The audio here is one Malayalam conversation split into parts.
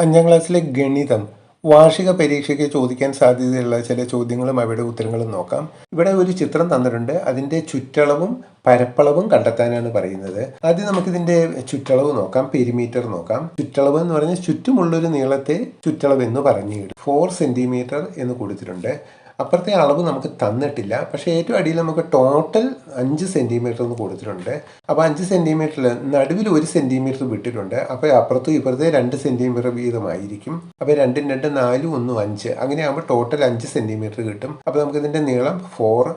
അഞ്ചാം ക്ലാസ്സിലെ ഗണിതം വാർഷിക പരീക്ഷയ്ക്ക് ചോദിക്കാൻ സാധ്യതയുള്ള ചില ചോദ്യങ്ങളും അവയുടെ ഉത്തരങ്ങളും നോക്കാം. ഇവിടെ ഒരു ചിത്രം തന്നിട്ടുണ്ട്. അതിൻ്റെ ചുറ്റളവും പരപ്പളവും കണ്ടെത്താനാണ് പറയുന്നത്. ആദ്യം നമുക്കിതിൻ്റെ ചുറ്റളവ് നോക്കാം, പെരിമീറ്റർ നോക്കാം. ചുറ്റളവ് എന്ന് പറഞ്ഞാൽ ചുറ്റുമുള്ളൊരു നീളത്തെ ചുറ്റളവ് എന്ന് പറഞ്ഞിടും. 4 സെൻറ്റിമീറ്റർ എന്ന് കൊടുത്തിട്ടുണ്ട്. അപ്പുറത്തെ അളവ് നമുക്ക് തന്നിട്ടില്ല, പക്ഷേ ഏറ്റവും അടിയിൽ നമുക്ക് ടോട്ടൽ 5 സെൻറ്റിമീറ്റർ എന്ന് കൊടുത്തിട്ടുണ്ട്. അപ്പോൾ 5 സെൻറ്റിമീറ്ററിൽ നടുവിൽ 1 സെൻറ്റിമീറ്റർ വിട്ടിട്ടുണ്ട്. അപ്പോൾ അപ്പുറത്തും ഇപ്പുറത്തെ 2 സെൻറ്റിമീറ്റർ വീതമായിരിക്കും. അപ്പോൾ 2 2 4 1 5 അങ്ങനെയാകുമ്പോൾ ടോട്ടൽ 5 സെൻറ്റിമീറ്റർ കിട്ടും. അപ്പോൾ നമുക്കിതിൻ്റെ നീളം 4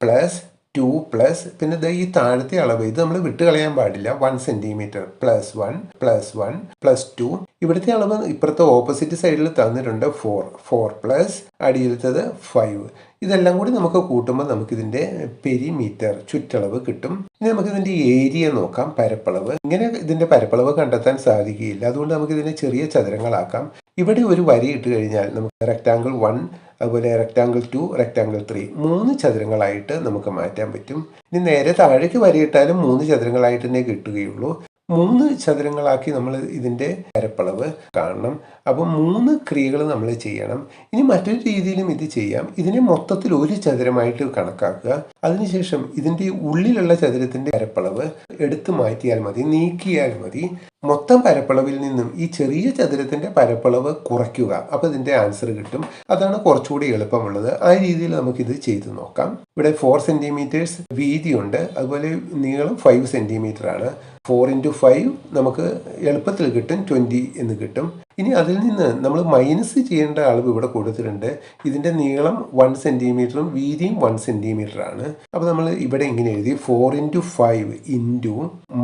പ്ലസ് 2 പ്ലസ് പിന്നെ ഈ താഴത്തെ അളവ് ഇത് നമ്മൾ വിട്ട് കളയാൻ പാടില്ല. 1 സെൻറ്റിമീറ്റർ പ്ലസ് 1 പ്ലസ് 1 പ്ലസ് 2. ഇവിടുത്തെ അളവ് ഇപ്പുറത്തെ ഓപ്പോസിറ്റ് സൈഡിൽ തന്നിട്ടുണ്ട് 4 പ്ലസ് അടിയിലത്തത് 5. ഇതെല്ലാം കൂടി നമുക്ക് കൂട്ടുമ്പോൾ നമുക്കിതിൻ്റെ പെരിമീറ്റർ ചുറ്റളവ് കിട്ടും. ഇനി നമുക്കിതിൻ്റെ ഏരിയ നോക്കാം, പരപ്പളവ്. ഇങ്ങനെ ഇതിൻ്റെ പരപ്പളവ് കണ്ടെത്താൻ സാധിക്കുകയില്ല. അതുകൊണ്ട് നമുക്കിതിനെ ചെറിയ ചതുരങ്ങളാക്കാം. ഇവിടെ ഒരു വരി ഇട്ട് കഴിഞ്ഞാൽ നമുക്ക് റെക്റ്റാങ്കിൾ 1, അതുപോലെ റെക്റ്റാങ്കിൾ 2, റെക്റ്റാങ്കിൾ 3 3 ചതുരങ്ങളായിട്ട് നമുക്ക് മാറ്റാൻ പറ്റും. ഇനി നേരെ താഴേക്ക് വരിയിട്ടാലും 3 ചതുരങ്ങളായിട്ട് തന്നെ കിട്ടുകയുള്ളൂ. 3 ചതുരങ്ങളാക്കി നമ്മൾ ഇതിൻ്റെ പരപ്പളവ് കാണണം. അപ്പം 3 ക്രിയകൾ നമ്മൾ ചെയ്യണം. ഇനി മറ്റൊരു രീതിയിലും ഇത് ചെയ്യാം. ഇതിനെ മൊത്തത്തിൽ ഒരു ചതുരമായിട്ട് കണക്കാക്കുക. അതിനുശേഷം ഇതിൻ്റെ ഉള്ളിലുള്ള ചതുരത്തിൻ്റെ പരപ്പളവ് എടുത്തു മാറ്റിയാൽ മതി, നീക്കിയാൽ മതി. മൊത്തം പരപ്പളവിൽ നിന്നും ഈ ചെറിയ ചതുരത്തിൻ്റെ പരപ്പളവ് കുറയ്ക്കുക. അപ്പോൾ ഇതിൻ്റെ ആൻസർ കിട്ടും. അതാണ് കുറച്ചുകൂടി എളുപ്പമുള്ളത്. ആ രീതിയിൽ നമുക്കിത് ചെയ്ത് നോക്കാം. ഇവിടെ 4 സെൻറ്റിമീറ്റേഴ്സ് വീതിയുണ്ട്, അതുപോലെ നീളം 5 സെൻറ്റിമീറ്റർ ആണ്. 4 × 5 നമുക്ക് എളുപ്പത്തിൽ കിട്ടും, 20 എന്ന് കിട്ടും. ഇനി അതിൽ നിന്ന് നമ്മൾ മൈനസ് ചെയ്യേണ്ട അളവ് ഇവിടെ കൊടുത്തിട്ടുണ്ട്. ഇതിൻ്റെ നീളം 1 സെൻറ്റിമീറ്ററും വീതിയും 1 സെൻറ്റിമീറ്റർ ആണ്. അപ്പോൾ നമ്മൾ ഇവിടെ ഇങ്ങനെ എഴുതി 4 × 5 ഇൻറ്റു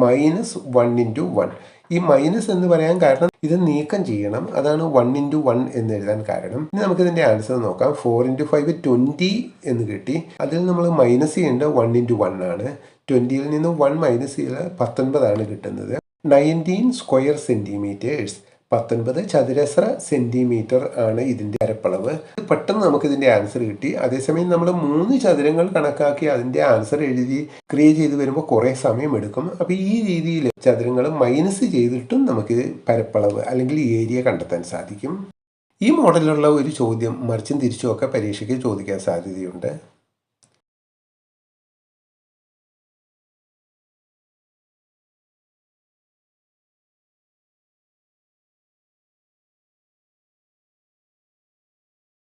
-1 × 1. ഈ മൈനസ് എന്ന് പറയാൻ കാരണം ഇത് നീക്കം ചെയ്യണം. അതാണ് 1 × 1 എന്ന് എഴുതാൻ കാരണം. ഇനി നമുക്കിതിൻ്റെ ആൻസർ നോക്കാം. 4 × 5 20 എന്ന് കിട്ടി. അതിൽ നമ്മൾ മൈനസ് ചെയ്യേണ്ടത് 1 × 1 ആണ്. 20ൽ നിന്ന് 1 മൈനസ് ചെയ്താൽ 19 ആണ് കിട്ടുന്നത്. 19 സ്ക്വയർ സെൻറ്റിമീറ്റേഴ്സ്, 19 ചതുരശ്ര സെൻറ്റിമീറ്റർ ആണ് ഇതിൻ്റെ പരപ്പളവ്. പെട്ടെന്ന് നമുക്കിതിൻ്റെ ആൻസർ കിട്ടി. അതേസമയം നമ്മൾ 3 ചതുരങ്ങൾ കണക്കാക്കി അതിൻ്റെ ആൻസർ എഴുതി ക്രിയ ചെയ്ത് വരുമ്പോൾ കുറേ സമയം എടുക്കും. അപ്പോൾ ഈ രീതിയിൽ ചതുരങ്ങൾ മൈനസ് ചെയ്തിട്ടും നമുക്ക് പരപ്പളവ് അല്ലെങ്കിൽ ഏരിയ കണ്ടെത്താൻ സാധിക്കും. ഈ മോഡലിലുള്ള ഒരു ചോദ്യം മറിച്ചും തിരിച്ചുമൊക്കെ പരീക്ഷയ്ക്ക് ചോദിക്കാൻ സാധ്യതയുണ്ട്.